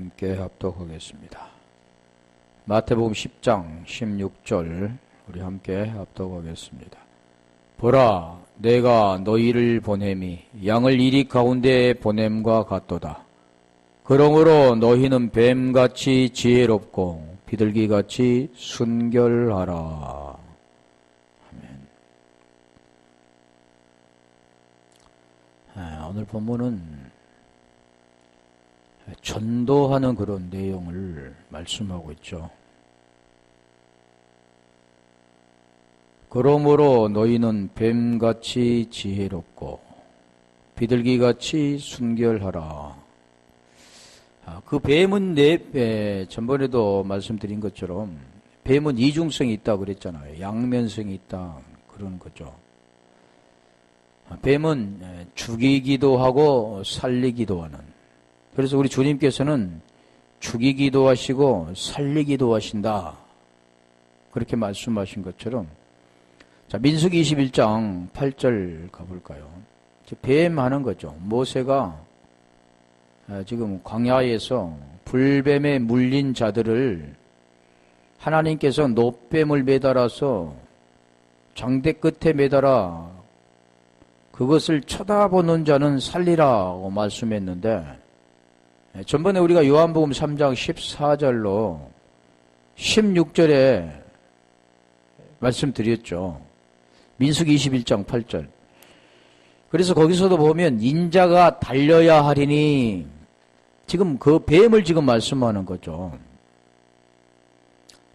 함께 합독하겠습니다. 마태복음 10장 16절 우리 함께 합독하겠습니다. 보라, 내가 너희를 보냄이 양을 이리 가운데 보냄과 같도다. 그러므로 너희는 뱀같이 지혜롭고 비둘기같이 순결하라. 아멘. 오늘 본문은 전도하는 그런 내용을 말씀하고 있죠. 그러므로 너희는 뱀같이 지혜롭고 비둘기같이 순결하라. 그 뱀은 전번에도 말씀드린 것처럼 뱀은 이중성이 있다 그랬잖아요. 양면성이 있다 그런 거죠. 뱀은 죽이기도 하고 살리기도 하는. 그래서 우리 주님께서는 죽이기도 하시고 살리기도 하신다. 그렇게 말씀하신 것처럼. 자, 민수기 21장 8절 가볼까요? 뱀 하는 거죠. 모세가 지금 광야에서 불뱀에 물린 자들을 하나님께서 놋뱀을 매달아서 장대 끝에 매달아 그것을 쳐다보는 자는 살리라고 말씀했는데, 전번에 우리가 요한복음 3장 14절로 16절에 말씀드렸죠. 민수기 21장 8절. 그래서 거기서도 보면 인자가 달려야 하리니, 지금 그 뱀을 지금 말씀하는 거죠.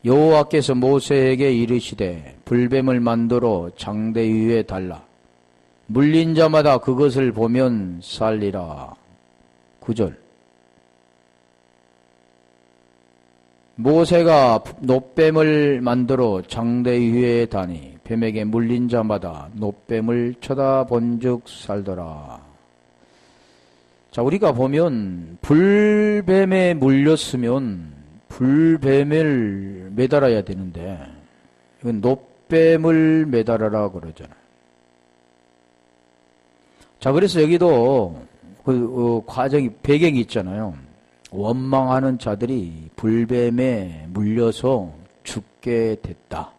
여호와께서 모세에게 이르시되 불뱀을 만들어 장대 위에 달라. 물린 자마다 그것을 보면 살리라. 9절. 모세가 놋뱀을 만들어 장대 위에 다니 뱀에게 물린 자마다 놋뱀을 쳐다본즉 살더라. 자, 우리가 보면 불뱀에 물렸으면 불뱀을 매달아야 되는데 이건 놋뱀을 매달아라 그러잖아요. 자, 그래서 여기도 그 과정이 배경이 있잖아요. 원망하는 자들이 불뱀에 물려서 죽게 됐다.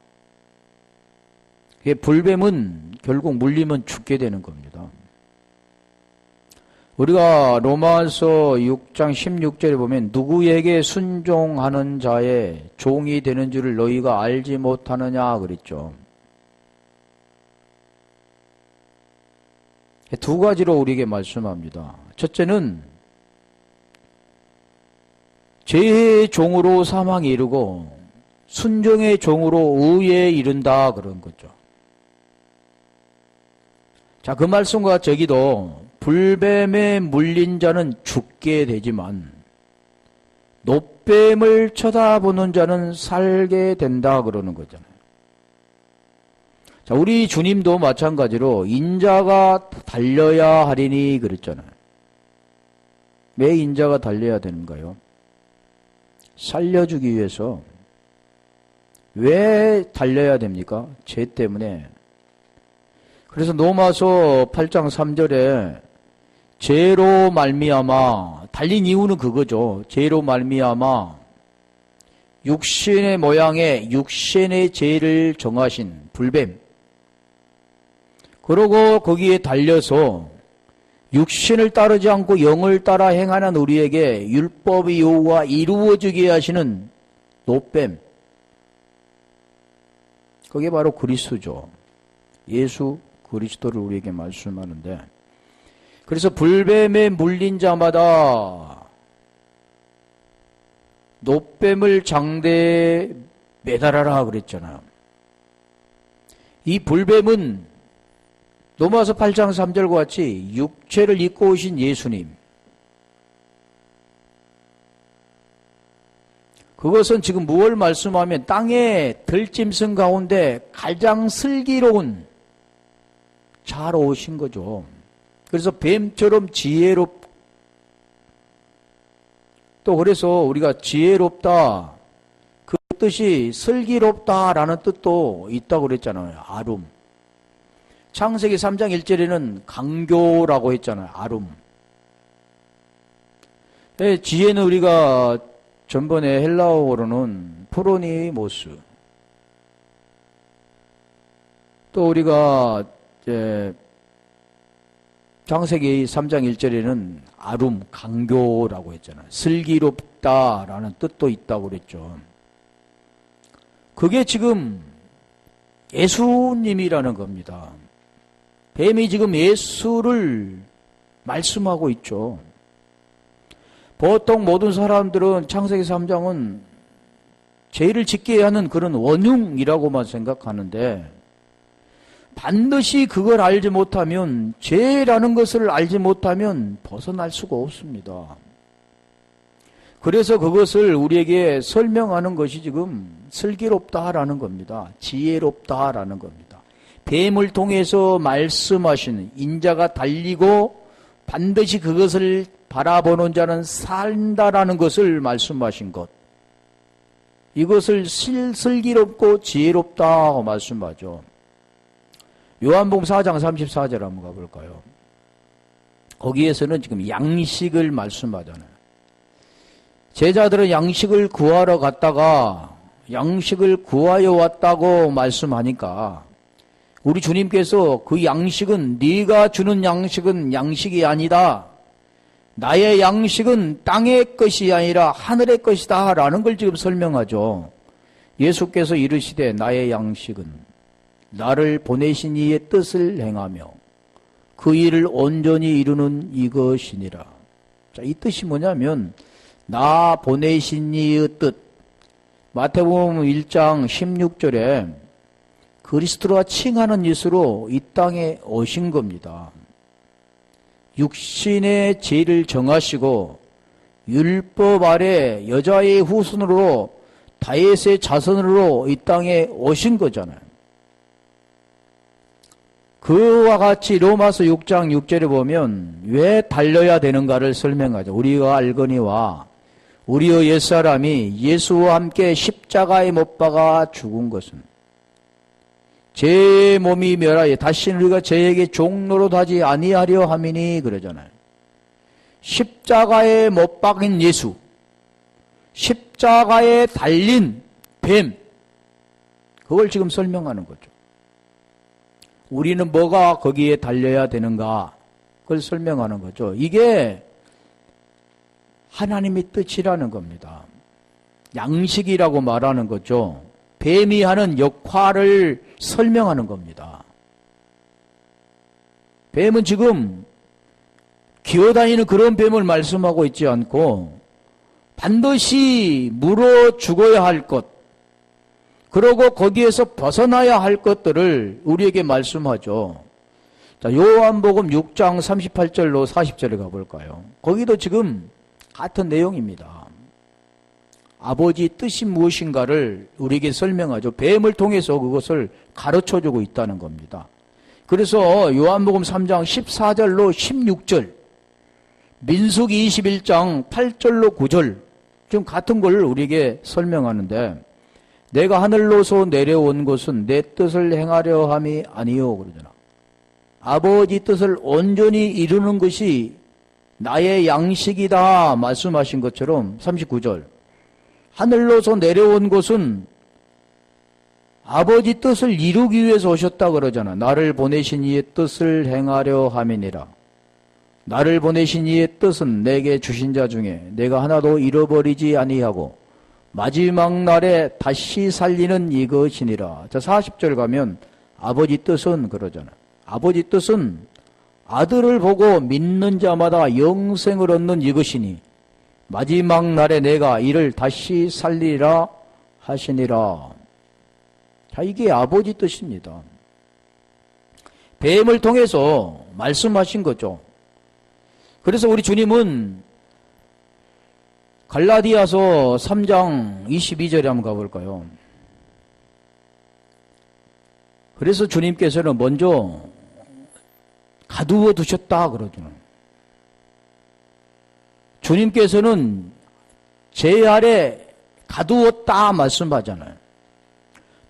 불뱀은 결국 물리면 죽게 되는 겁니다. 우리가 로마서 6장 16절에 보면 누구에게 순종하는 자의 종이 되는 줄을 너희가 알지 못하느냐 그랬죠. 두 가지로 우리에게 말씀합니다. 첫째는 죄의 종으로 사망에 이르고 순종의 종으로 의에 이른다 그런 거죠. 자, 그 말씀과 저기도 불뱀에 물린 자는 죽게 되지만 놋뱀을 쳐다보는 자는 살게 된다 그러는 거잖아요. 자, 우리 주님도 마찬가지로 인자가 달려야 하리니 그랬잖아요. 왜 인자가 달려야 되는가요? 살려주기 위해서. 왜 달려야 됩니까? 죄 때문에. 그래서 로마서 8장 3절에 죄로 말미암아, 달린 이유는 그거죠. 죄로 말미암아 육신의 모양에 육신의 죄를 정하신 불뱀. 그러고 거기에 달려서 육신을 따르지 않고 영을 따라 행하는 우리에게 율법의 요구가 이루어지게 하시는 놋뱀. 그게 바로 그리스도죠. 예수 그리스도를 우리에게 말씀하는데, 그래서 불뱀에 물린 자마다 놋뱀을 장대에 매달아라 그랬잖아요. 이 불뱀은 로마서 8장 3절과 같이 육체를 입고 오신 예수님. 그것은 지금 무엇을 말씀하면 땅의 들짐승 가운데 가장 슬기로운 자로 오신 거죠. 그래서 뱀처럼 또 그래서 우리가 지혜롭다, 그 뜻이 슬기롭다라는 뜻도 있다고 그랬잖아요. 아름. 창세기 3장 1절에는 강교라고 했잖아요. 아름. 지혜는 우리가 전번에 헬라어로는 프로니모스, 또 우리가 이제 창세기 3장 1절에는 아룸, 강교라고 했잖아요. 슬기롭다라는 뜻도 있다고 그랬죠. 그게 지금 예수님이라는 겁니다. 뱀이 지금 예수를 말씀하고 있죠. 보통 모든 사람들은 창세기 3장은 죄를 짓게 하는 그런 원흉이라고만 생각하는데, 반드시 그걸 알지 못하면, 죄라는 것을 알지 못하면 벗어날 수가 없습니다. 그래서 그것을 우리에게 설명하는 것이 지금 슬기롭다라는 겁니다. 지혜롭다라는 겁니다. 뱀을 통해서 말씀하시는, 인자가 달리고 반드시 그것을 바라보는 자는 산다라는 것을 말씀하신 것. 이것을 슬기롭고 지혜롭다고 말씀하죠. 요한복음 4장 34절 한번 가볼까요? 거기에서는 지금 양식을 말씀하잖아요. 제자들은 양식을 구하러 갔다가 양식을 구하여 왔다고 말씀하니까 우리 주님께서 그 양식은, 네가 주는 양식은 양식이 아니다, 나의 양식은 땅의 것이 아니라 하늘의 것이다 라는 걸 지금 설명하죠. 예수께서 이르시되 나의 양식은 나를 보내신 이의 뜻을 행하며 그 일을 온전히 이루는 이것이니라. 자, 이 뜻이 뭐냐면 나 보내신 이의 뜻. 마태복음 1장 16절에 그리스도와 칭하는 예수로 이 땅에 오신 겁니다. 육신의 죄를 정하시고 율법 아래 여자의 후손으로 다윗의 자손으로 이 땅에 오신 거잖아요. 그와 같이 로마서 6장 6절에 보면 왜 달려야 되는가를 설명하죠. 우리가 알거니와 우리의 옛사람이 예수와 함께 십자가에 못 박아 죽은 것은 제 몸이 멸하여 다시는 우리가 저에게 종노릇하지 아니하려 함이니 그러잖아요. 십자가에 못 박인 예수, 십자가에 달린 뱀, 그걸 지금 설명하는 거죠. 우리는 뭐가 거기에 달려야 되는가, 그걸 설명하는 거죠. 이게 하나님의 뜻이라는 겁니다. 양식이라고 말하는 거죠. 뱀이 하는 역할을 설명하는 겁니다. 뱀은 지금 기어다니는 그런 뱀을 말씀하고 있지 않고 반드시 물어 죽어야 할 것, 그러고 거기에서 벗어나야 할 것들을 우리에게 말씀하죠. 자, 요한복음 6장 38절로 40절에 가볼까요? 거기도 지금 같은 내용입니다. 아버지 뜻이 무엇인가를 우리에게 설명하죠. 뱀을 통해서 그것을 가르쳐주고 있다는 겁니다. 그래서 요한복음 3장 14절로 16절, 민수기 21장 8절로 9절, 지금 같은 걸 우리에게 설명하는데, 내가 하늘로서 내려온 것은 내 뜻을 행하려 함이 아니요 그러잖아. 아버지 뜻을 온전히 이루는 것이 나의 양식이다 말씀하신 것처럼 39절, 하늘로서 내려온 것은 아버지 뜻을 이루기 위해서 오셨다 그러잖아. 나를 보내신 이의 뜻을 행하려 함이니라. 나를 보내신 이의 뜻은 내게 주신 자 중에 내가 하나도 잃어버리지 아니하고 마지막 날에 다시 살리는 이것이니라. 자, 40절 가면 아버지 뜻은 그러잖아. 아버지 뜻은 아들을 보고 믿는 자마다 영생을 얻는 이것이니 마지막 날에 내가 이를 다시 살리라 하시니라. 자, 이게 아버지 뜻입니다. 뱀을 통해서 말씀하신 거죠. 그래서 우리 주님은 갈라디아서 3장 22절에 한번 가볼까요? 그래서 주님께서는 먼저 가두어 두셨다 그러죠. 주님께서는 제 아래 가두었다 말씀하잖아요.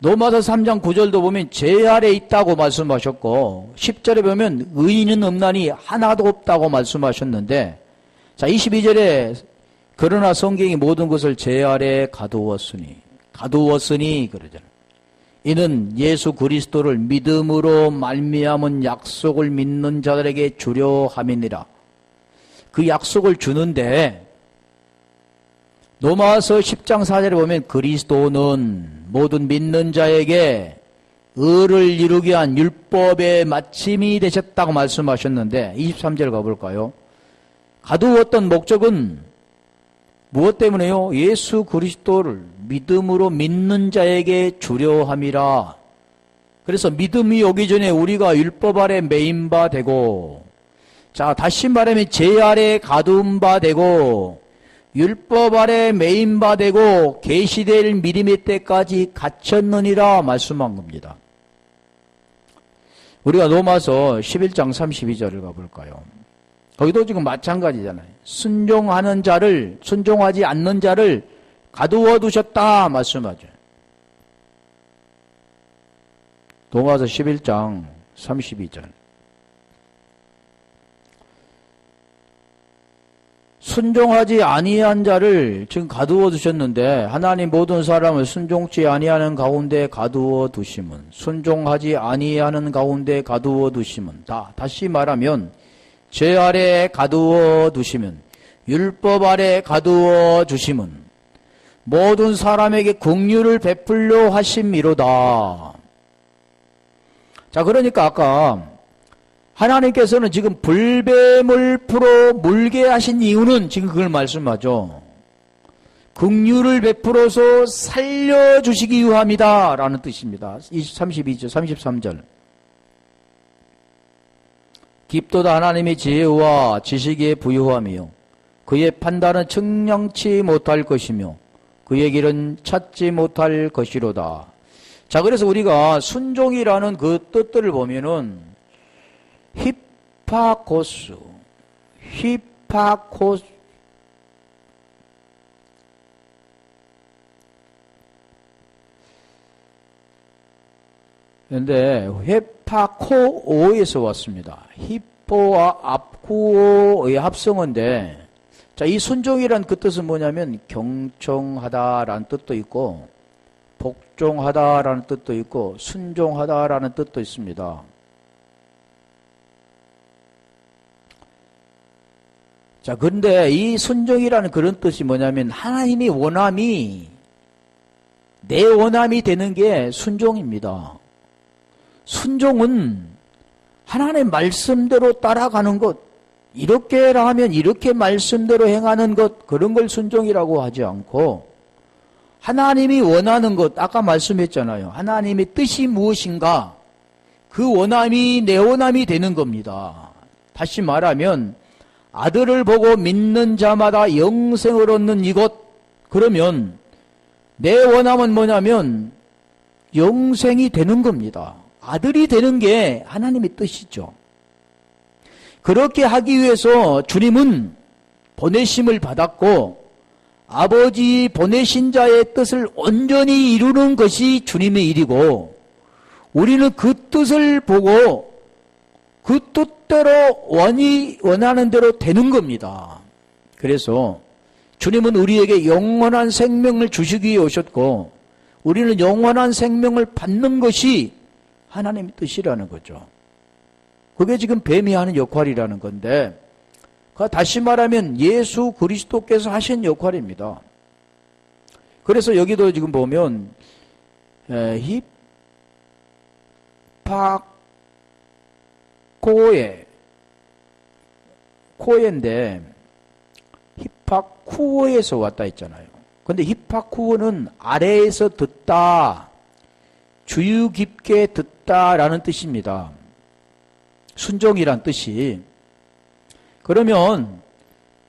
로마서 3장 9절도 보면 제 아래 있다고 말씀하셨고 10절에 보면 의인은 없나니 하나도 없다고 말씀하셨는데, 자 22절에 그러나 성경이 모든 것을 제 아래 가두었으니 그러잖아요. 이는 예수 그리스도를 믿음으로 말미암은 약속을 믿는 자들에게 주려 함이니라. 그 약속을 주는데 로마서 10장 4절에 보면 그리스도는 모든 믿는 자에게 의를 이루게 한 율법의 마침이 되셨다고 말씀하셨는데 23절 가볼까요? 가두었던 목적은 무엇 때문에요? 예수 그리스도를 믿음으로 믿는 자에게 주려 함이라. 그래서 믿음이 오기 전에 우리가 율법 아래 매인 바 되고, 자, 다시 말하면 제 아래 가두은 바 되고, 율법 아래 매인 바 되고, 계시될 미리의 때까지 갇혔느니라 말씀한 겁니다. 우리가 로마서 11장 32절을 가볼까요? 거기도 지금 마찬가지잖아요. 순종하지 않는 자를 가두어 두셨다 말씀하죠. 로마서 11장 32절. 순종하지 아니한 자를 지금 가두어 두셨는데 하나님 모든 사람을 순종치 아니하는 가운데 가두어 두심은, 순종하지 아니하는 가운데 가두어 두심은, 다시 말하면 죄 아래 가두어 두시면, 율법 아래 가두어 주심은 모든 사람에게 긍휼을 베풀려 하심이로다. 자, 그러니까 아까 하나님께서는 지금 불뱀을 풀어 물게 하신 이유는 지금 그걸 말씀하죠. 긍휼을 베풀어서 살려주시기 위함이다 라는 뜻입니다. 32절, 33절. 깊도다 하나님의 지혜와 지식에 부유함이요 그의 판단은 측량치 못할 것이며 그의 길은 찾지 못할 것이로다. 자, 그래서 우리가 순종이라는 그 뜻들을 보면은 히파코스 그런데 헤파코오에서 왔습니다. 히포와 압쿠오의 합성어인데, 자, 이 순종이란 그 뜻은 뭐냐면 경청하다라는 뜻도 있고 복종하다라는 뜻도 있고 순종하다라는 뜻도 있습니다. 자, 그런데 이 순종이라는 그런 뜻이 뭐냐면 하나님의 원함이 내 원함이 되는 게 순종입니다. 순종은 하나님의 말씀대로 따라가는 것, 이렇게 하면 이렇게 말씀대로 행하는 것, 그런 걸 순종이라고 하지 않고 하나님이 원하는 것, 아까 말씀했잖아요. 하나님의 뜻이 무엇인가, 그 원함이 내 원함이 되는 겁니다. 다시 말하면 아들을 보고 믿는 자마다 영생을 얻는 이것, 그러면 내 원함은 뭐냐면 영생이 되는 겁니다. 아들이 되는 게 하나님의 뜻이죠. 그렇게 하기 위해서 주님은 보내심을 받았고 아버지 보내신 자의 뜻을 온전히 이루는 것이 주님의 일이고, 우리는 그 뜻을 보고 그 뜻대로 원하는 대로 되는 겁니다. 그래서 주님은 우리에게 영원한 생명을 주시기 위해 오셨고 우리는 영원한 생명을 받는 것이 하나님의 뜻이라는 거죠. 그게 지금 뱀이 하는 역할이라는 건데, 다시 말하면 예수 그리스도께서 하신 역할입니다. 그래서 여기도 지금 보면 코에인데 히파쿠오에서 왔다 했잖아요. 근데 히파쿠오는 아래에서 듣다, 주의 깊게 듣다라는 뜻입니다. 순종이란 뜻이. 그러면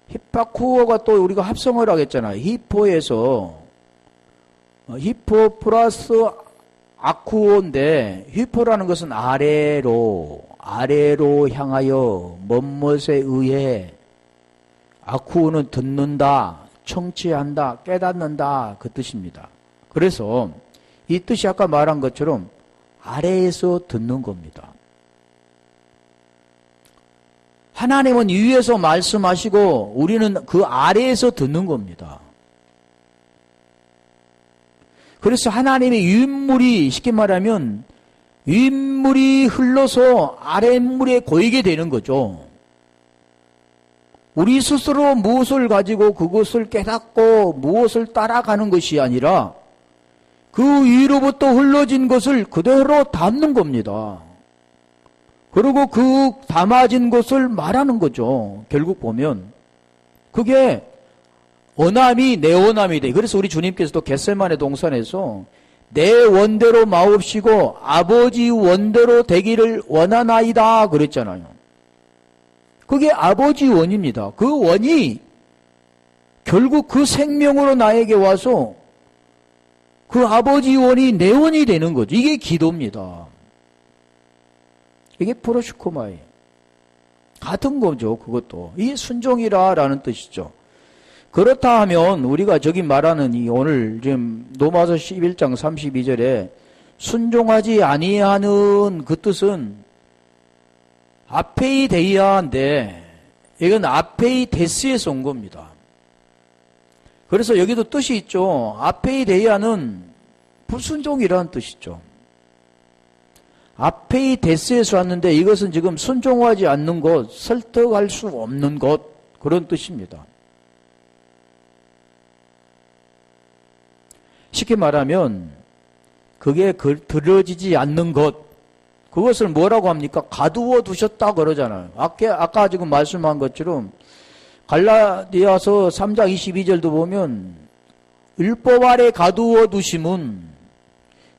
히파쿠오가 또 우리가 합성을 하겠잖아요. 히포에서 히포 플러스 아쿠오인데, 히포라는 것은 아래로 향하여 멋멋에 의해, 아쿠오는 듣는다, 청취한다, 깨닫는다, 그 뜻입니다. 그래서 이 뜻이 아까 말한 것처럼 아래에서 듣는 겁니다. 하나님은 위에서 말씀하시고 우리는 그 아래에서 듣는 겁니다. 그래서 하나님의 윗물이 쉽게 말하면 윗물이 흘러서 아랫물에 고이게 되는 거죠. 우리 스스로 무엇을 가지고 그것을 깨닫고 무엇을 따라가는 것이 아니라 그 위로부터 흘러진 것을 그대로 담는 겁니다. 그리고 그 담아진 것을 말하는 거죠. 결국 보면 그게 원함이 내 원함이 돼. 그래서 우리 주님께서도 겟세마네 동산에서 내 원대로 마옵시고 아버지 원대로 되기를 원하나이다 그랬잖아요. 그게 아버지 원입니다. 그 원이 결국 그 생명으로 나에게 와서 그 아버지 원이 내 원이 되는 거죠. 이게 기도입니다. 이게 프로슈코마예요. 같은 거죠. 그것도. 이게 순종이라라는 뜻이죠. 그렇다 하면 우리가 저기 말하는 이 오늘 지금 로마서 11장 32절에 순종하지 아니하는 그 뜻은 아페이 데이아인데 이건 아페이 데스에서 온 겁니다. 그래서 여기도 뜻이 있죠. 아페이 데이아는 불순종이라는 뜻이죠. 아페이 데스에서 왔는데 이것은 지금 순종하지 않는 것, 설득할 수 없는 것 그런 뜻입니다. 쉽게 말하면 그게 들어지지 않는 것, 그것을 뭐라고 합니까? 가두어 두셨다 그러잖아요. 아까 지금 말씀한 것처럼 갈라디아서 3장 22절도 보면 율법 아래 가두어 두심은,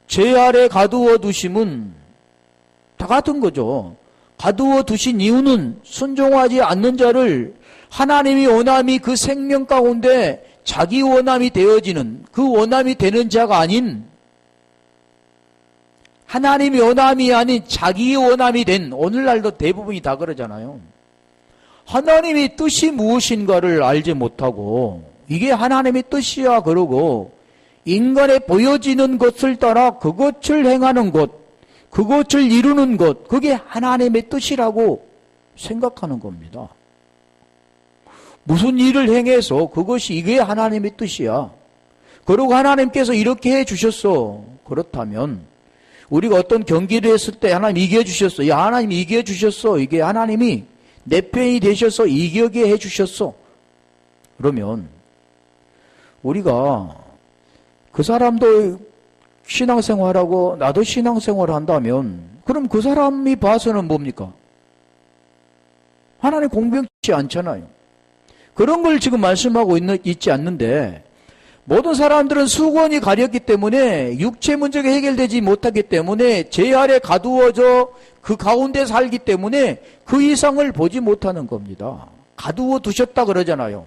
죄 아래 가두어 두심은 다 같은 거죠. 가두어 두신 이유는 순종하지 않는 자를 하나님이 원함이 그 생명 가운데 자기 원함이 되어지는 그 원함이 되는 자가 아닌 하나님의 원함이 아닌 자기의 원함이 된, 오늘날도 대부분이 다 그러잖아요. 하나님의 뜻이 무엇인가를 알지 못하고 이게 하나님의 뜻이야 그러고 인간에 보여지는 것을 따라 그것을 행하는 것, 그것을 이루는 것, 그게 하나님의 뜻이라고 생각하는 겁니다. 무슨 일을 행해서 그것이 이게 하나님의 뜻이야. 그리고 하나님께서 이렇게 해 주셨어. 그렇다면 우리가 어떤 경기를 했을 때 하나님 이겨 주셨어. 야, 하나님 이겨 주셨어. 이게 하나님이 내 편이 되셔서 이기게 해 주셨어. 그러면 우리가 그 사람도 신앙생활하고 나도 신앙생활을 한다면 그럼 그 사람이 봐서는 뭡니까? 하나님 공평치 않잖아요. 그런 걸 지금 말씀하고 있지 않는데 모든 사람들은 수건이 가렸기 때문에 육체 문제가 해결되지 못하기 때문에 죄 아래 가두어져 그 가운데 살기 때문에 그 이상을 보지 못하는 겁니다. 가두어 두셨다 그러잖아요.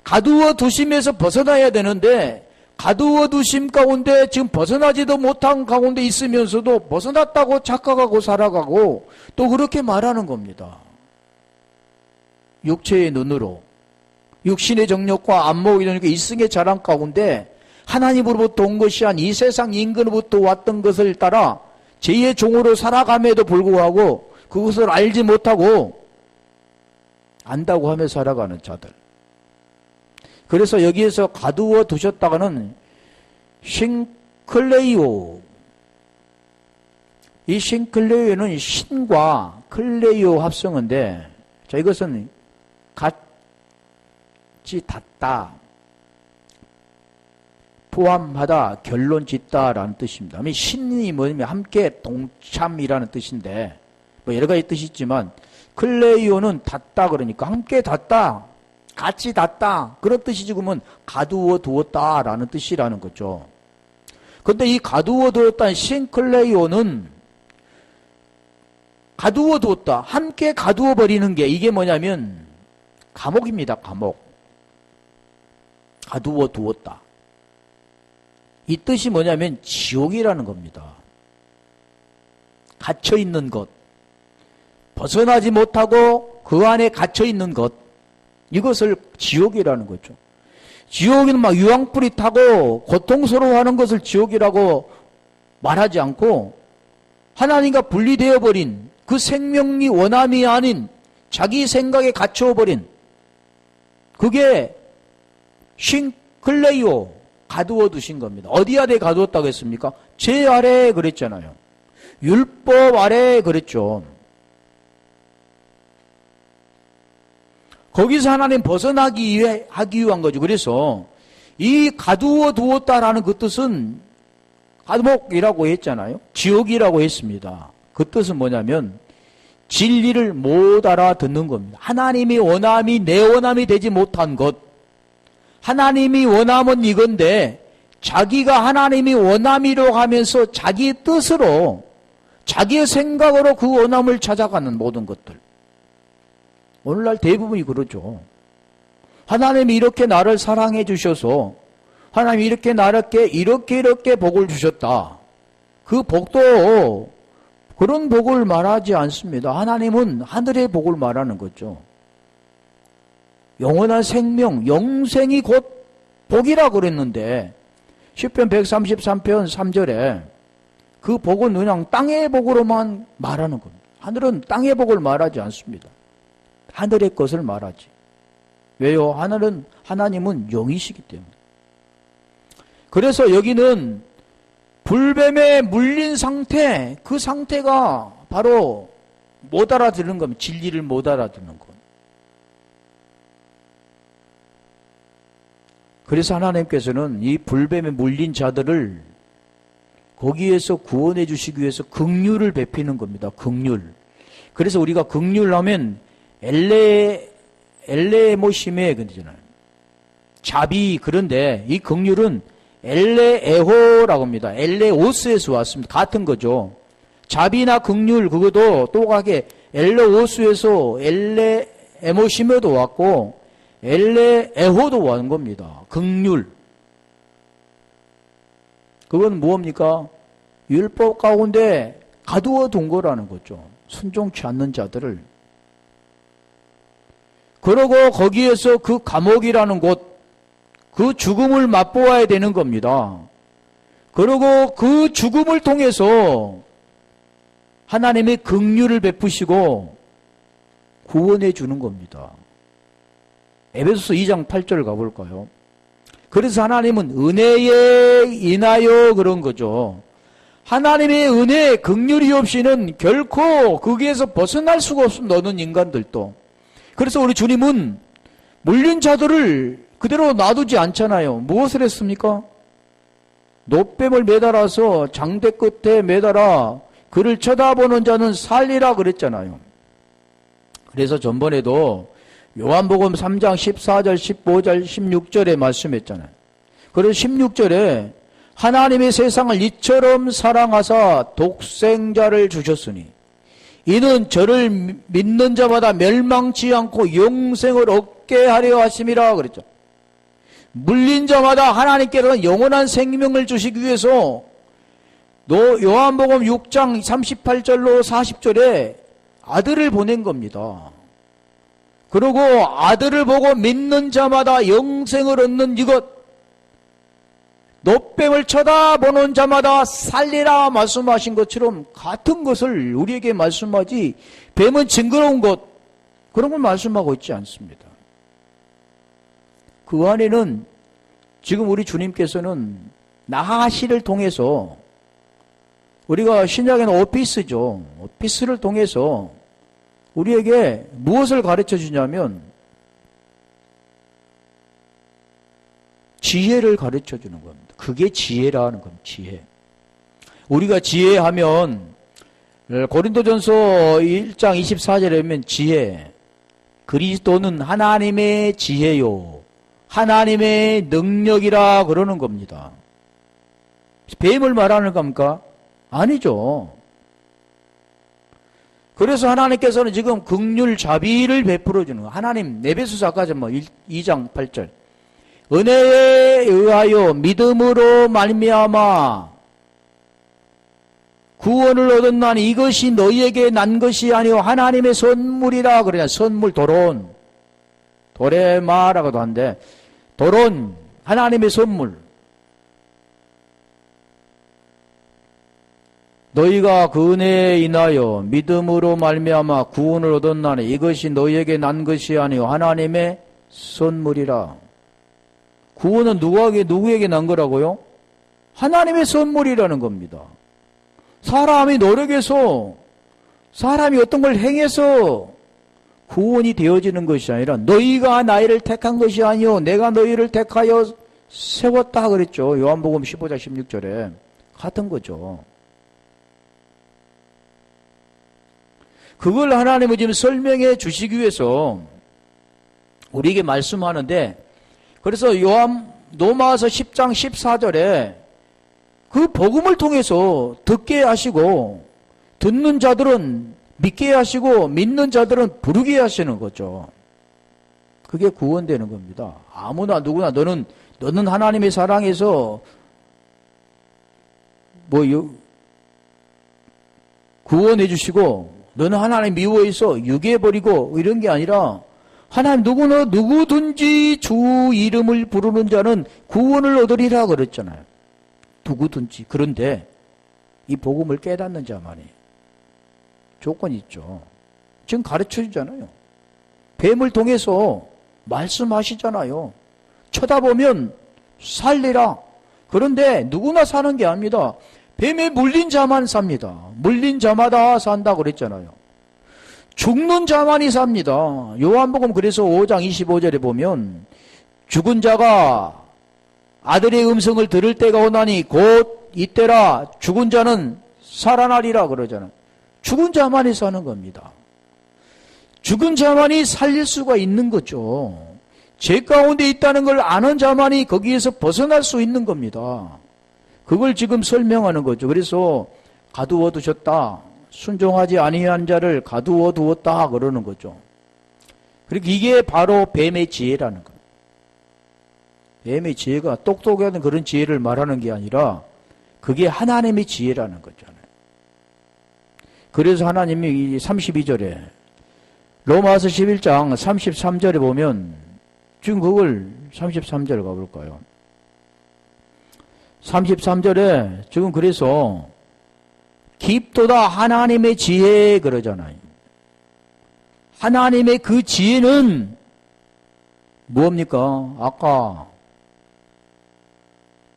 가두어 두심에서 벗어나야 되는데 가두어 두심 가운데 지금 벗어나지도 못한 가운데 있으면서도 벗어났다고 착각하고 살아가고 또 그렇게 말하는 겁니다. 육체의 눈으로 육신의 정욕과 안목의 정욕과 이승의 자랑 가운데 하나님으로부터 온 것이 아닌 이 세상 인근으로부터 왔던 것을 따라 죄의 종으로 살아감에도 불구하고 그것을 알지 못하고 안다고 하며 살아가는 자들. 그래서 여기에서 가두어 두셨다가는 싱클레이오, 이 싱클레이오는 신과 클레이오 합성어인데 자 이것은 같이 닿다, 포함하다, 결론 짓다라는 뜻입니다. 신이 뭐냐면 함께 동참이라는 뜻인데 뭐 여러 가지 뜻이 있지만 클레이오는 닿다 그러니까 함께 닿다, 같이 닿다 그런 뜻이지 그러면 가두어 두었다라는 뜻이라는 거죠. 그런데 이 가두어 두었다는 신클레이오는 가두어 두었다, 함께 가두어 버리는 게 이게 뭐냐면 감옥입니다. 감옥. 가두어 두었다. 이 뜻이 뭐냐면 지옥이라는 겁니다. 갇혀있는 것, 벗어나지 못하고 그 안에 갇혀있는 것, 이것을 지옥이라는 거죠. 지옥에는 막 유황불이 타고 고통스러워하는 것을 지옥이라고 말하지 않고 하나님과 분리되어 버린 그 생명이 원함이 아닌 자기 생각에 갇혀버린 그게 싱클레이오 가두어 두신 겁니다. 어디 아래 가두었다고 했습니까? 죄 아래 그랬잖아요. 율법 아래 그랬죠. 거기서 하나님 벗어나기 위한 거죠. 그래서 이 가두어 두었다라는 그 뜻은 감옥이라고 했잖아요. 지옥이라고 했습니다. 그 뜻은 뭐냐면 진리를 못 알아듣는 겁니다. 하나님이 원함이 내 원함이 되지 못한 것. 하나님이 원함은 이건데 자기가 하나님이 원함이라고 하면서 자기 뜻으로 자기의 생각으로 그 원함을 찾아가는 모든 것들. 오늘날 대부분이 그러죠. 하나님이 이렇게 나를 사랑해 주셔서 하나님이 이렇게 나를 이렇게 복을 주셨다. 그 복도 그런 복을 말하지 않습니다. 하나님은 하늘의 복을 말하는 거죠. 영원한 생명, 영생이 곧 복이라 그랬는데 시편 133편 3절에 그 복은 그냥 땅의 복으로만 말하는 겁니다. 하늘은 땅의 복을 말하지 않습니다. 하늘의 것을 말하지. 왜요? 하나님은 영이시기 때문에. 그래서 여기는 불뱀에 물린 상태, 그 상태가 바로 못 알아듣는 겁니다. 진리를 못 알아듣는 것. 그래서 하나님께서는 이 불뱀에 물린 자들을 거기에서 구원해 주시기 위해서 긍휼을 베피는 겁니다. 긍휼. 그래서 우리가 긍휼하면 엘레모심에 그러잖아요. 자비. 그런데 이 긍휼은 엘레에호라고 합니다. 엘레오스에서 왔습니다. 같은 거죠. 자비나 긍휼 그것도 똑같게 엘레오스에서 엘레에모심에도 왔고 엘레에호도 왔는 겁니다. 긍휼. 그건 무엇입니까? 율법 가운데 가두어 둔 거라는 거죠. 순종치 않는 자들을. 그러고 거기에서 그 감옥이라는 곳, 그 죽음을 맛보아야 되는 겁니다. 그리고 그 죽음을 통해서 하나님의 긍휼을 베푸시고 구원해 주는 겁니다. 에베소서 2장 8절 가볼까요? 그래서 하나님은 은혜에 인하여 그런 거죠. 하나님의 은혜, 긍휼이 없이는 결코 거기에서 벗어날 수가 없습니다. 너는 인간들도. 그래서 우리 주님은 물린 자들을 그대로 놔두지 않잖아요. 무엇을 했습니까? 놋뱀을 매달아서 장대 끝에 매달아 그를 쳐다보는 자는 살리라 그랬잖아요. 그래서 전번에도 요한복음 3장 14절, 15절, 16절에 말씀했잖아요. 그래서 16절에 하나님의 세상을 이처럼 사랑하사 독생자를 주셨으니 이는 저를 믿는 자마다 멸망치 않고 영생을 얻게 하려 하심이라 그랬죠. 물린 자마다 하나님께서는 영원한 생명을 주시기 위해서 요한복음 6장 38절로 40절에 아들을 보낸 겁니다. 그리고 아들을 보고 믿는 자마다 영생을 얻는 이것, 놋뱀을 쳐다보는 자마다 살리라 말씀하신 것처럼 같은 것을 우리에게 말씀하지, 뱀은 징그러운 것, 그런 걸 말씀하고 있지 않습니다. 그 안에는 지금 우리 주님께서는 나하시를 통해서, 우리가 신약에는 오피스죠. 오피스를 통해서 우리에게 무엇을 가르쳐 주냐면 지혜를 가르쳐 주는 겁니다. 그게 지혜라는 겁니다. 지혜. 우리가 지혜하면 고린도전서 1장 24절에 보면 지혜, 그리스도는 하나님의 지혜요 하나님의 능력이라 그러는 겁니다. 뱀을 말하는 겁니까? 아니죠. 그래서 하나님께서는 지금 긍휼 자비를 베풀어 주는 거예요. 하나님, 에베소서 아까 2장 8절. 은혜에 의하여 믿음으로 말미암아 구원을 얻었나니 이것이 너희에게 난 것이 아니요 하나님의 선물이라 그러냐. 선물, 도론. 도레마라고도 한데 도론, 하나님의 선물. 너희가 그 은혜에 인하여 믿음으로 말미암아 구원을 얻었나니 이것이 너희에게 난 것이 아니요 하나님의 선물이라. 구원은 누구에게 난 거라고요? 하나님의 선물이라는 겁니다. 사람이 노력해서, 사람이 어떤 걸 행해서 구원이 되어지는 것이 아니라 너희가 나이를 택한 것이 아니요 내가 너희를 택하여 세웠다 그랬죠. 요한복음 15장 16절에. 같은 거죠. 그걸 하나님은 지금 설명해 주시기 위해서 우리에게 말씀하는데, 그래서 로마서 10장 14절에 그 복음을 통해서 듣게 하시고 듣는 자들은 믿게 하시고 믿는 자들은 부르게 하시는 거죠. 그게 구원되는 겁니다. 아무나 누구나 너는 하나님의 사랑에서 구원해 주시고 너는 하나님 미워해서 유괴해버리고 이런 게 아니라 하나님 누구든지 주 이름을 부르는 자는 구원을 얻으리라 그랬잖아요. 누구든지. 그런데 이 복음을 깨닫는 자만이 조건이 있죠. 지금 가르쳐 주잖아요. 뱀을 통해서 말씀하시잖아요. 쳐다보면 살리라. 그런데 누구나 사는 게 아닙니다. 뱀에 물린 자만 삽니다. 물린 자마다 산다 그랬잖아요. 죽는 자만이 삽니다. 요한복음 그래서 5장 25절에 보면 죽은 자가 아들의 음성을 들을 때가 오나니 곧 이때라 죽은 자는 살아나리라 그러잖아요. 죽은 자만이 사는 겁니다. 죽은 자만이 살릴 수가 있는 거죠. 죄 가운데 있다는 걸 아는 자만이 거기에서 벗어날 수 있는 겁니다. 그걸 지금 설명하는 거죠. 그래서 가두어 두셨다. 순종하지 아니한 자를 가두어 두었다 그러는 거죠. 그리고 이게 바로 뱀의 지혜라는 거예요. 뱀의 지혜가 똑똑한 그런 지혜를 말하는 게 아니라 그게 하나님의 지혜라는 거잖아요. 그래서 하나님이 32절에 로마서 11장 33절에 보면 지금 그걸 33절 가볼까요? 33절에 지금 그래서 깊도다 하나님의 지혜 그러잖아요. 하나님의 그 지혜는 뭡니까? 아까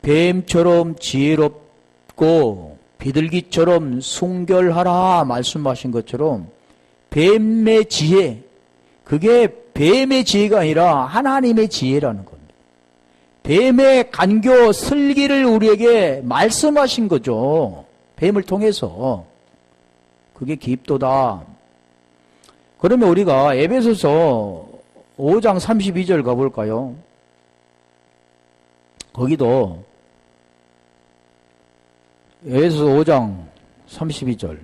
뱀처럼 지혜롭고 비둘기처럼 순결하라 말씀하신 것처럼 뱀의 지혜, 그게 뱀의 지혜가 아니라 하나님의 지혜라는 겁니다. 뱀의 간교 슬기를 우리에게 말씀하신 거죠. 뱀을 통해서. 그게 깊도다. 그러면 우리가 에베소서 5장 32절 가볼까요? 거기도 에베소서 5장 32절.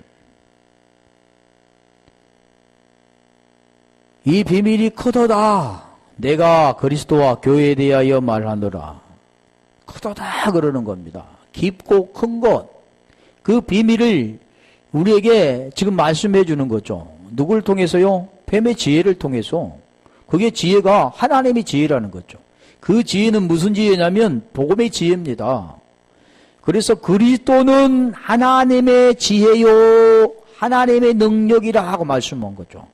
이 비밀이 크도다. 내가 그리스도와 교회에 대하여 말하노라. 크도다 그러는 겁니다. 깊고 큰 것. 그 비밀을 우리에게 지금 말씀해 주는 거죠. 누굴 통해서요? 뱀의 지혜를 통해서. 그게 지혜가 하나님의 지혜라는 거죠. 그 지혜는 무슨 지혜냐면 복음의 지혜입니다. 그래서 그리스도는 하나님의 지혜요 하나님의 능력이라 하고 말씀한 거죠.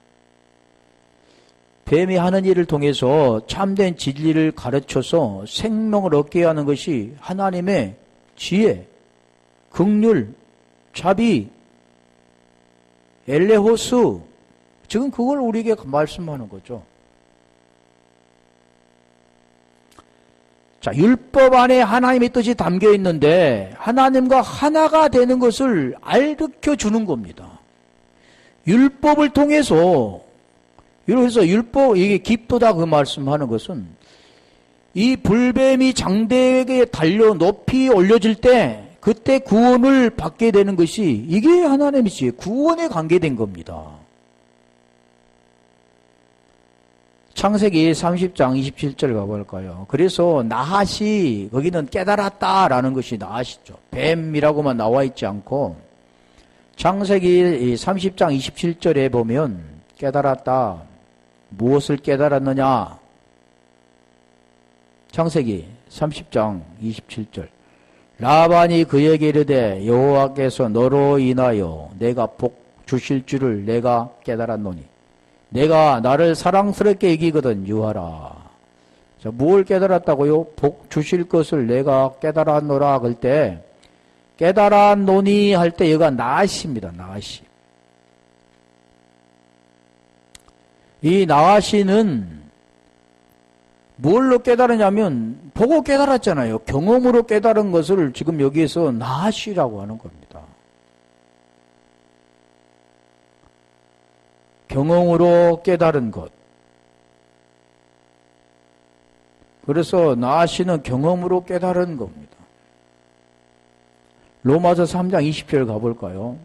뱀이 하는 일을 통해서 참된 진리를 가르쳐서 생명을 얻게 하는 것이 하나님의 지혜, 긍휼, 자비, 엘레호스, 지금 그걸 우리에게 말씀하는 거죠. 자, 율법 안에 하나님의 뜻이 담겨 있는데 하나님과 하나가 되는 것을 알려 주는 겁니다. 율법을 통해서, 그래서 율법, 이게 깊도다 그 말씀하는 것은 이 불뱀이 장대에게 달려 높이 올려질 때 그때 구원을 받게 되는 것이 이게 하나님의 지혜, 구원에 관계된 겁니다. 창세기 30장 27절 가볼까요? 그래서 나핫이, 거기는 깨달았다라는 것이 나핫이죠. 뱀이라고만 나와 있지 않고 창세기 30장 27절에 보면 깨달았다. 무엇을 깨달았느냐? 창세기 30장 27절. 라반이 그에게 이르되 여호와께서 너로 인하여 내가 복 주실 줄을 내가 깨달았노니 내가 나를 사랑스럽게 여기거든 유하라. 자, 뭘 깨달았다고요? 복 주실 것을 내가 깨달았노라 할 때 깨달았노니 할 때 여기가 나아시입니다. 나아시. 이 나아시는 뭘로 깨달으냐면 보고 깨달았잖아요. 경험으로 깨달은 것을 지금 여기에서 나아시라고 하는 겁니다. 경험으로 깨달은 것. 그래서 나아시는 경험으로 깨달은 겁니다. 로마서 3장 20절 가볼까요?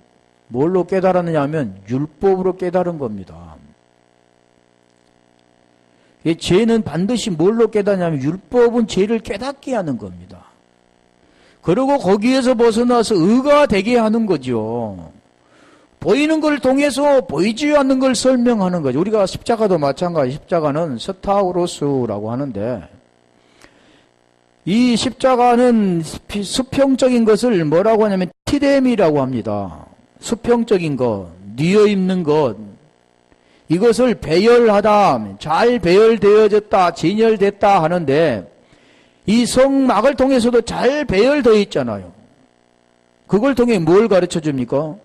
뭘로 깨달았느냐 하면 율법으로 깨달은 겁니다. 이 죄는 반드시 뭘로 깨닫냐면 율법은 죄를 깨닫게 하는 겁니다. 그리고 거기에서 벗어나서 의가 되게 하는 거죠. 보이는 걸 통해서 보이지 않는 걸 설명하는 거죠. 우리가 십자가도 마찬가지. 십자가는 스타우로스라고 하는데 이 십자가는 수평적인 것을 뭐라고 하냐면 티뎀이라고 합니다. 수평적인 것, 뉘어입는 것, 이것을 배열하다, 잘 배열되어졌다, 진열됐다 하는데 이 성막을 통해서도 잘 배열되어 있잖아요. 그걸 통해 뭘 가르쳐 줍니까?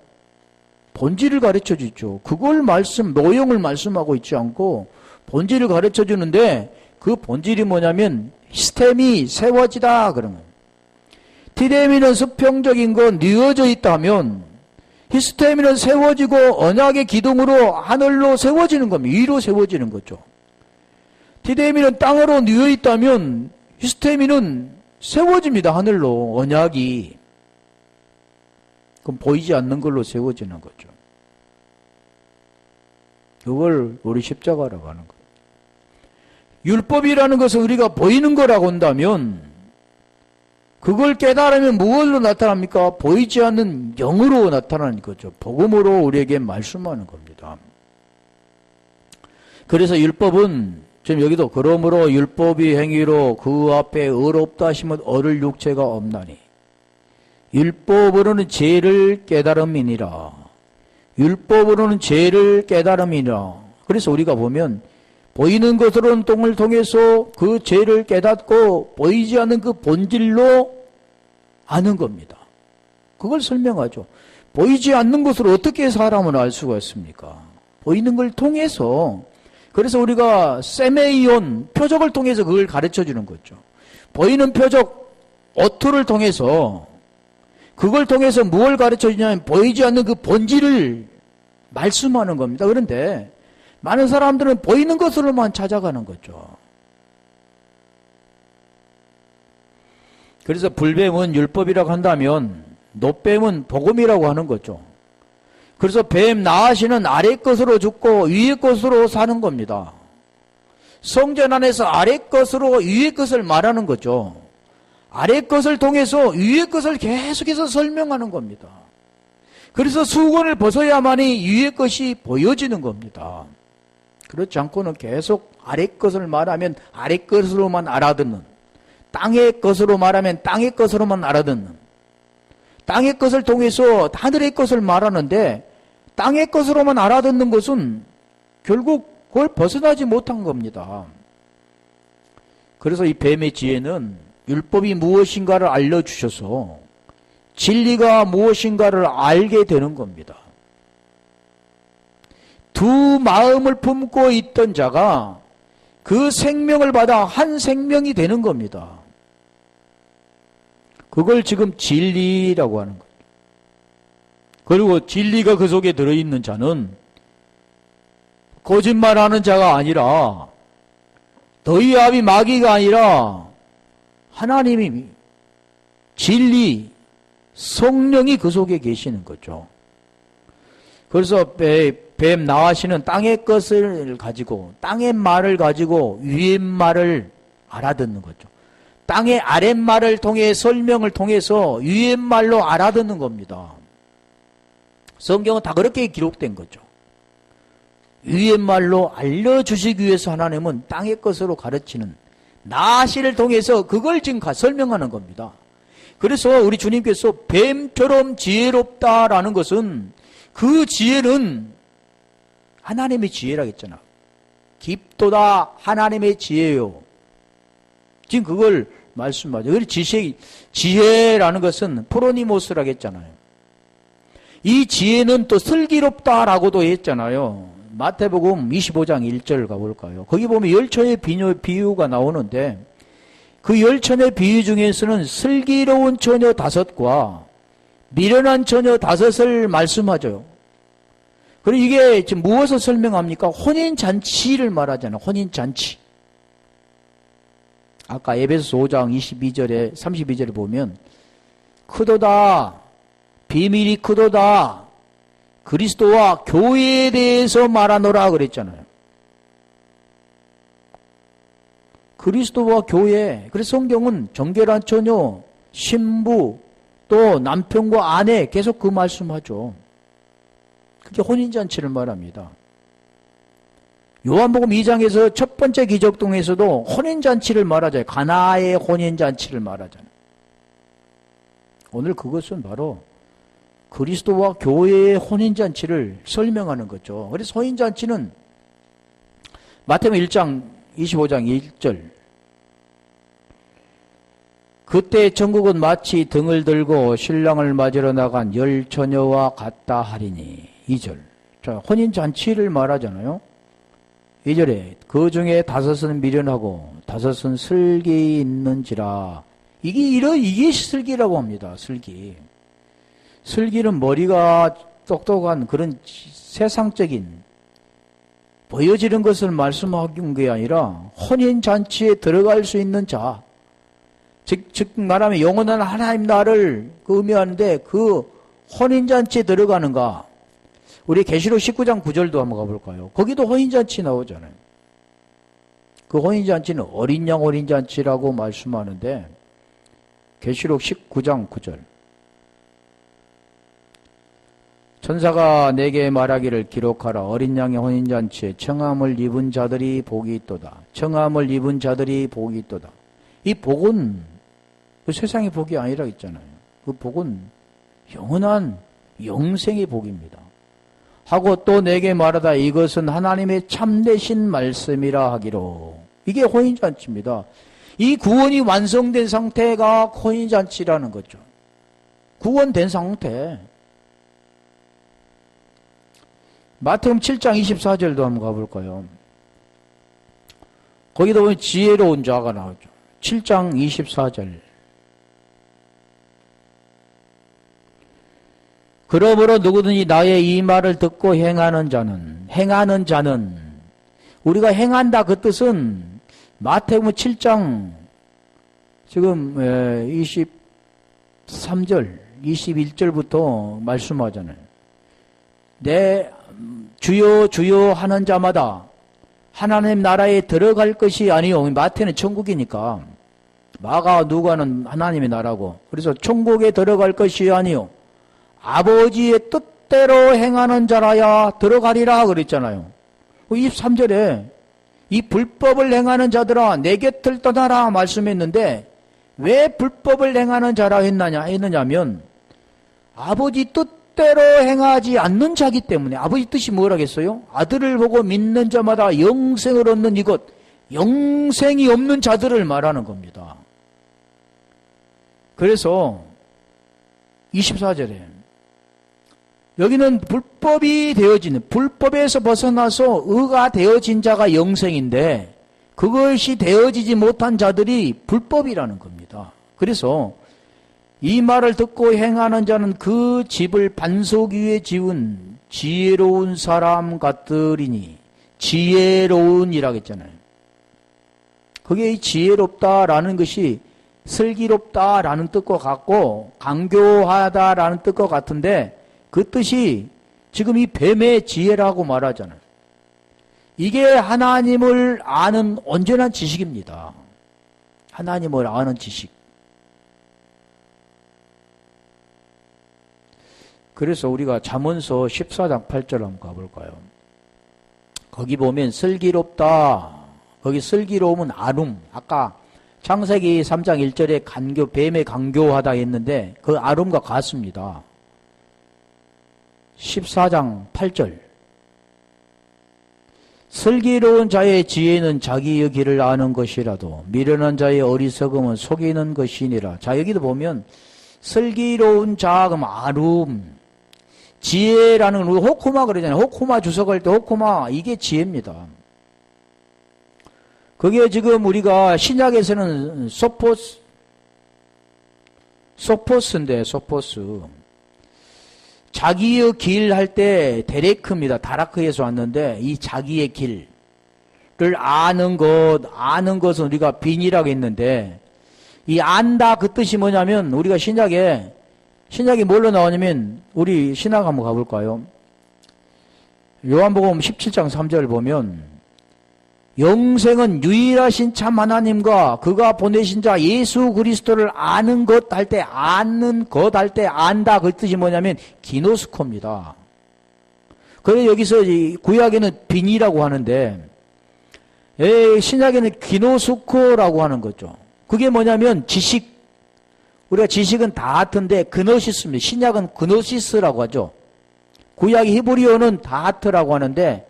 본질을 가르쳐 주죠. 그걸 모형을 말씀하고 있지 않고 본질을 가르쳐 주는데 그 본질이 뭐냐면 시스템이 세워지다 그런 거예요. 티데미는 수평적인 건 뉘어져 있다면 히스테미는 세워지고 언약의 기둥으로 하늘로 세워지는 겁니다. 위로 세워지는 거죠. 티데미는 땅으로 뉘어 있다면 히스테미는 세워집니다. 하늘로 언약이. 그럼 보이지 않는 걸로 세워지는 거죠. 그걸 우리 십자가라고 하는 거예요. 율법이라는 것은 우리가 보이는 거라고 한다면 그걸 깨달으면 무엇으로 나타납니까? 보이지 않는 영으로 나타나는 거죠. 복음으로 우리에게 말씀하는 겁니다. 그래서 율법은 지금 여기도 그러므로 율법이 행위로 그 앞에 의롭다 하시면 얻을 육체가 없나니 율법으로는 죄를 깨달음이니라. 율법으로는 죄를 깨달음이니라. 그래서 우리가 보면 보이는 것으로는 똥을 통해서 그 죄를 깨닫고 보이지 않는 그 본질로 아는 겁니다. 그걸 설명하죠. 보이지 않는 것으로 어떻게 사람을 알 수가 있습니까? 보이는 걸 통해서. 그래서 우리가 세메이온 표적을 통해서 그걸 가르쳐 주는 거죠. 보이는 표적 어투를 통해서 그걸 통해서 무엇을 가르쳐 주냐면 보이지 않는 그 본질을 말씀하는 겁니다. 그런데 많은 사람들은 보이는 것으로만 찾아가는 거죠. 그래서 불뱀은 율법이라고 한다면 노뱀은 복음이라고 하는 거죠. 그래서 뱀 나아시는 아래 것으로 죽고 위의 것으로 사는 겁니다. 성전 안에서 아래 것으로 위의 것을 말하는 거죠. 아래 것을 통해서 위의 것을 계속해서 설명하는 겁니다. 그래서 수건을 벗어야만이 위의 것이 보여지는 겁니다. 그렇지 않고는 계속 아래 것을 말하면 아래 것으로만 알아듣는, 땅의 것으로 말하면 땅의 것으로만 알아듣는, 땅의 것을 통해서 하늘의 것을 말하는데 땅의 것으로만 알아듣는 것은 결국 그걸 벗어나지 못한 겁니다. 그래서 이 뱀의 지혜는 율법이 무엇인가를 알려주셔서 진리가 무엇인가를 알게 되는 겁니다. 두 마음을 품고 있던 자가 그 생명을 받아 한 생명이 되는 겁니다. 그걸 지금 진리라고 하는 거예요. 그리고 진리가 그 속에 들어있는 자는 거짓말하는 자가 아니라 너희 아비 마귀가 아니라 하나님이 진리, 성령이 그 속에 계시는 거죠. 그래서 뱀 나아시는 땅의 것을 가지고 땅의 말을 가지고 위의 말을 알아듣는 거죠. 땅의 아랫말을 통해 설명을 통해서 위의 말로 알아듣는 겁니다. 성경은 다 그렇게 기록된 거죠. 위의 말로 알려주시기 위해서 하나님은 땅의 것으로 가르치는 나시를 통해서 그걸 지금 설명하는 겁니다. 그래서 우리 주님께서 뱀처럼 지혜롭다라는 것은 그 지혜는 하나님의 지혜라고 했잖아. 깊도다 하나님의 지혜요. 지금 그걸 말씀하죠. 그래서 지혜라는 것은 프로니모스라고 했잖아요. 이 지혜는 또 슬기롭다라고도 했잖아요. 마태복음 25장 1절 가볼까요? 거기 보면 열처의 비유가 나오는데 그 열처의 비유 중에서는 슬기로운 처녀 5과 미련한 처녀 5을 말씀하죠. 그리고 이게 지금 무엇을 설명합니까? 혼인잔치를 말하잖아요. 혼인잔치. 아까 에베소서 5장 22절에 32절에 보면 크도다 비밀이 크도다 그리스도와 교회에 대해서 말하노라 그랬잖아요. 그리스도와 교회. 그래서 성경은 정결한 처녀, 신부, 또 남편과 아내 계속 그 말씀하죠. 그게 혼인잔치를 말합니다. 요한복음 2장에서 첫 번째 기적동에서도 혼인잔치를 말하잖아요. 가나의 혼인잔치를 말하잖아요. 오늘 그것은 바로 그리스도와 교회의 혼인잔치를 설명하는 거죠. 그래서 혼인잔치는 마태복음 1장 25장 1절 그때 천국은 마치 등을 들고 신랑을 맞으러 나간 10처녀와 같다 하리니 2절. 자, 혼인잔치를 말하잖아요. 2절에 그 중에 5은 미련하고 5은 슬기 있는지라. 이게 슬기라고 합니다. 슬기. 슬기는 머리가 똑똑한 그런 세상적인 보여지는 것을 말씀하는 게 아니라 혼인잔치에 들어갈 수 있는 자. 즉 말하면 영원한 하나님 나라를 의미하는데 그 혼인잔치에 들어가는가. 우리 계시록 19장 9절도 한번 가볼까요? 거기도 혼인잔치 나오잖아요. 그 혼인잔치는 어린 양 혼인잔치라고 말씀하는데 계시록 19장 9절 천사가 내게 말하기를 기록하라. 어린 양의 혼인잔치에 청함을 입은 자들이 복이 있도다. 청함을 입은 자들이 복이 있도다. 이 복은 그 세상의 복이 아니라 있잖아요. 그 복은 영원한 영생의 복입니다. 하고 또 내게 말하다 이것은 하나님의 참되신 말씀이라 하기로. 이게 혼인잔치입니다. 이 구원이 완성된 상태가 혼인잔치라는 거죠. 구원된 상태. 마태복음 7장 24절도 한번 가볼까요? 거기도 보면 지혜로운 자가 나오죠. 7장 24절. 그러므로 누구든지 나의 이 말을 듣고 행하는 자는 우리가 행한다 그 뜻은 마태복음 7장 지금 23절 21절부터 말씀하잖아요. 내 주여 주여 하는 자마다 하나님 나라에 들어갈 것이 아니요. 마태는 천국이니까 마가 누가는 하나님의 나라고. 그래서 천국에 들어갈 것이 아니요. 아버지의 뜻대로 행하는 자라야 들어가리라 그랬잖아요. 23절에 이 불법을 행하는 자들아 내 곁을 떠나라 말씀했는데 왜 불법을 행하는 자라 했느냐면 아버지 뜻대로 행하지 않는 자기 때문에. 아버지 뜻이 뭐라겠어요? 아들을 보고 믿는 자마다 영생을 얻는 이것, 영생이 없는 자들을 말하는 겁니다. 그래서 24절에 여기는 불법이 되어지는, 불법에서 벗어나서 의가 되어진 자가 영생인데 그것이 되어지지 못한 자들이 불법이라는 겁니다. 그래서 이 말을 듣고 행하는 자는 그 집을 반석 위에 지은 지혜로운 사람 같으리니. 지혜로운이라고 했잖아요. 그게 이 지혜롭다라는 것이 슬기롭다라는 뜻과 같고 강교하다라는 뜻과 같은데 그 뜻이 지금 이 뱀의 지혜라고 말하잖아요. 이게 하나님을 아는 온전한 지식입니다. 하나님을 아는 지식. 그래서 우리가 잠언서 14장 8절 한번 가볼까요? 거기 보면 슬기롭다. 거기 슬기로움은 아눔. 아까 창세기 3장 1절에 뱀에 간교하다 했는데 그 아름과 같습니다. 14장 8절. 슬기로운 자의 지혜는 자기의 길을 아는 것이라도 미련한 자의 어리석음은 속이는 것이니라. 자, 여기도 보면 슬기로운 자, 그럼 아름, 지혜라는 건 우리 호코마 그러잖아요. 호코마 주석할 때 호코마, 이게 지혜입니다. 그게 지금 우리가 신약에서는 소포스인데, 소포스. 자기의 길 할 때 데레크입니다. 다라크에서 왔는데 이 자기의 길을 아는 것은 우리가 빈이라고 했는데 이 안다 그 뜻이 뭐냐면 우리가 신약에 뭘로 나오냐면 우리 신약 한번 가볼까요? 요한복음 17장 3절을 보면 영생은 유일하신 참 하나님과 그가 보내신 자 예수 그리스도를 아는 것 할 때 안다 그 뜻이 뭐냐면 기노스코입니다. 그래서 여기서 구약에는 빈이라고 하는데 신약에는 기노스코라고 하는 거죠. 그게 뭐냐면 지식, 우리가 지식은 다하트인데 그노시스입니다. 신약은 그노시스라고 하죠. 구약 히브리어는 다하트라고 하는데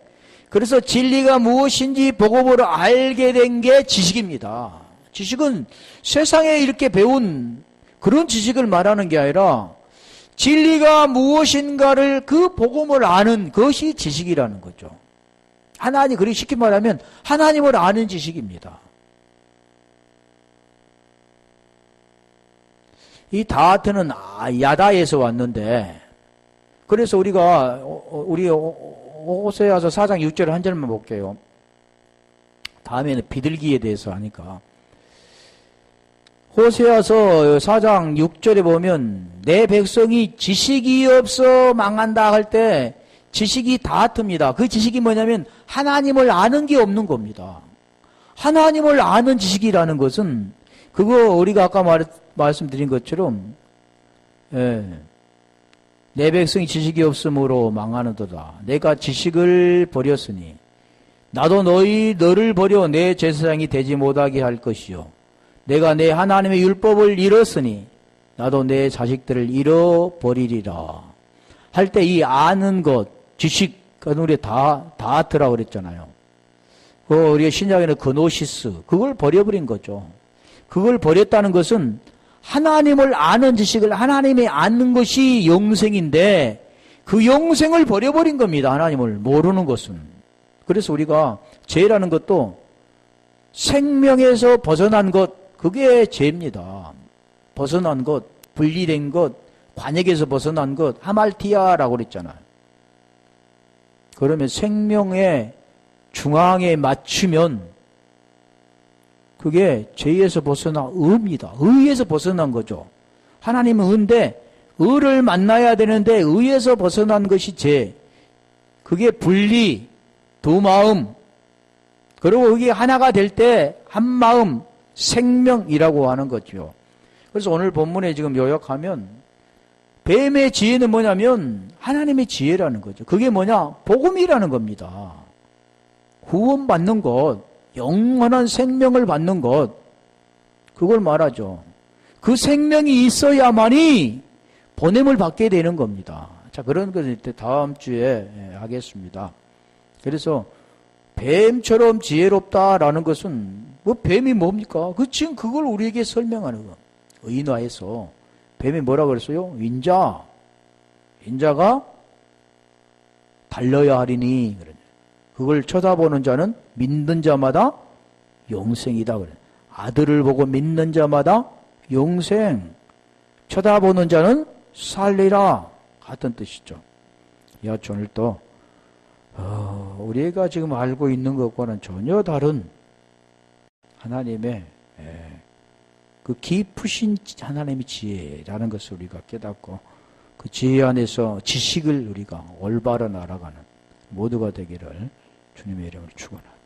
그래서 진리가 무엇인지 복음으로 알게 된 게 지식입니다. 지식은 세상에 이렇게 배운 그런 지식을 말하는 게 아니라 진리가 무엇인가를 그 복음을 아는 것이 지식이라는 거죠. 그리고 쉽게 말하면 하나님을 아는 지식입니다. 이 다하트는 야다에서 왔는데 그래서 우리가 우리 호세아서 4장 6절 한 절만 볼게요. 다음에는 비둘기에 대해서 하니까. 호세아서 4장 6절에 보면 내 백성이 지식이 없어 망한다 할 때 지식이 다하트입니다. 그 지식이 뭐냐면 하나님을 아는 게 없는 겁니다. 하나님을 아는 지식이라는 것은 그거 우리가 아까 말씀드린 것처럼 내 백성이 지식이 없으므로 망하는도다. 내가 지식을 버렸으니 나도 너를 버려 내 제사장이 되지 못하게 할 것이요. 내가 내 하나님의 율법을 잃었으니 나도 내 자식들을 잃어버리리라. 할 때 이 아는 것, 지식, 우리 다하트라고 그랬잖아요. 우리가 신약에는 그노시스, 그걸 버려버린 거죠. 그걸 버렸다는 것은 하나님을 아는 지식을 하나님이 아는 것이 영생인데 그 영생을 버려버린 겁니다. 하나님을 모르는 것은. 그래서 우리가 죄라는 것도 생명에서 벗어난 것, 그게 죄입니다. 벗어난 것, 분리된 것, 관역에서 벗어난 것, 하말티아라고 그랬잖아요. 그러면 생명의 중앙에 맞추면 그게 죄에서 벗어나 의입니다. 의에서 벗어난 거죠. 하나님은 의인데 의를 만나야 되는데 의에서 벗어난 것이 죄. 그게 분리, 두 마음. 그리고 그게 하나가 될 때 한 마음, 생명이라고 하는 거죠. 그래서 오늘 본문에 지금 요약하면 뱀의 지혜는 뭐냐면 하나님의 지혜라는 거죠. 그게 뭐냐? 복음이라는 겁니다. 구원받는 것, 영원한 생명을 받는 것, 그걸 말하죠. 그 생명이 있어야만이 보냄을 받게 되는 겁니다. 자, 그런 것을 다음 주에 하겠습니다. 그래서 뱀처럼 지혜롭다라는 것은 뱀이 뭡니까? 지금 그걸 우리에게 설명하는 거. 의인화해서 뱀이 뭐라고 그랬어요? 인자가 달려야 하리니. 그걸 쳐다보는 자는 믿는 자마다 영생이다. 그래. 아들을 보고 믿는 자마다 영생. 쳐다보는 자는 살리라. 같은 뜻이죠. 여하튼 오늘 또 우리가 지금 알고 있는 것과는 전혀 다른 하나님의 그 깊으신 하나님의 지혜라는 것을 우리가 깨닫고 그 지혜 안에서 지식을 우리가 올바로 알아가는 모두가 되기를 주님의 이름으로 축원합니다.